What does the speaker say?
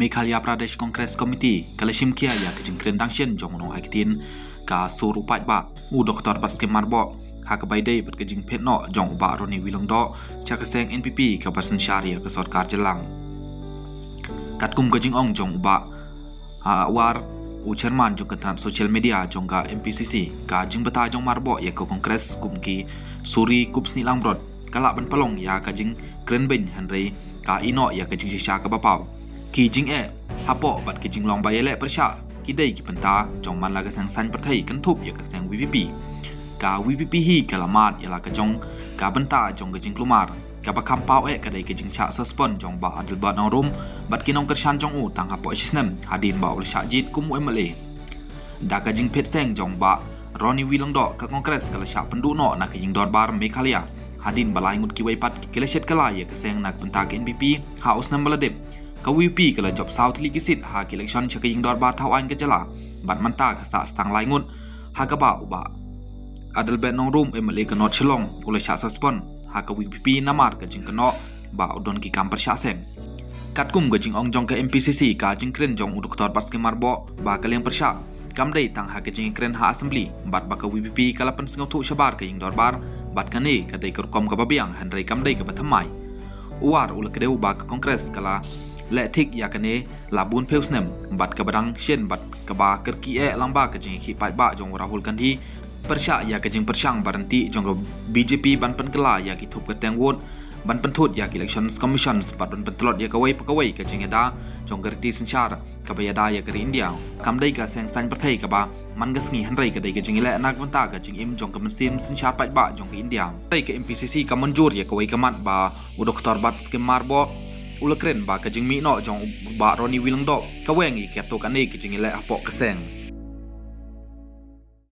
Meghalaya Pradesh Congress Committee kalashim kia ya kajing kren dangshen jong nong akitin ka suru pat ba u Dr. Patskem Marbo ha ka baidai pat kajing petno jong ba Roni Wilongdo cha kaseng NPP ka pasan syariah ka sarkar jelang katkum kajing ong jong ba war u chairman jong ka social media jong ka MPCC ka jing beta jong Marbo ya ka Congress kumki suri kups ni langrod kala ban palong ya kajing kren ben hanrei ka ino ya kajing shisha ka bapau ki jing hapo bat ki jing long bayele persha kidai ki penta jong man laga sang san perthai kan thup ya ka sang VPP ka VPP hi kalamat ya la ka jong ka benta jong ka jing klumar ka ba kampau ka dai ka jing cha suspend jong ba adil ba nang rum bat ki nong kershan jong u tang hapo sisnem hadin ba ul syajit kum MLA da ka jing pet seng jong ba Roni Wilongdo ka kongres kala sya pendu no na ka jing dor bar Meghalaya hadin balai ngut ki waipat kileset kala ya ka seng nak penta ka NPP ha usnam baladep ka WP kala job South likisit ha ki election cha ka ying dor bar thawan ka jala bat manta ka sa stang lai ngut ha ka ba uba adal bet nong room MLA ka not chelong ula sya suspend ha ka WP namar ka jing keno ba udon ki kam persya seng katkum ka jing ong jong ka MPCC ka jing kren jong Dr. Patskem Marbo ba ka leng persya kamdai tang ha ka jing kren ha assembly bat ba ka WP kala pen singau thu shabar ka ying dor bar bat kane ka dai kerkom ka babiang handrai kamdai ka bathamai uar ula kedeu ba ka kongres kala le thik ya kane labun peusnem bat ka barang shen bat ka ba kerki lamba ka jing hi pai ba jong Rahul Gandhi persya ya ka jing persyang baranti jong ka BJP ban pen kala ya ki thup ka teng wot ban pen thut ya ki elections commission bat ban pen telot ya ka wai pakawai ka jing da jong gerti senchar ka bayada ya ka India kamdai ka seng san perthai ka ba man gasngi hanrai ka dai ka jing le anak banta ka jing im jong ka mensim senchar pai ba jong ka India dai ka MPCC ka manjur ya ka wai ka mat ba u Dr. Patskem Marbo ula kren ba ka jing mi no jong ba Roni Wilongdo ka wengi ka to ka nei ka jing le apok ka seng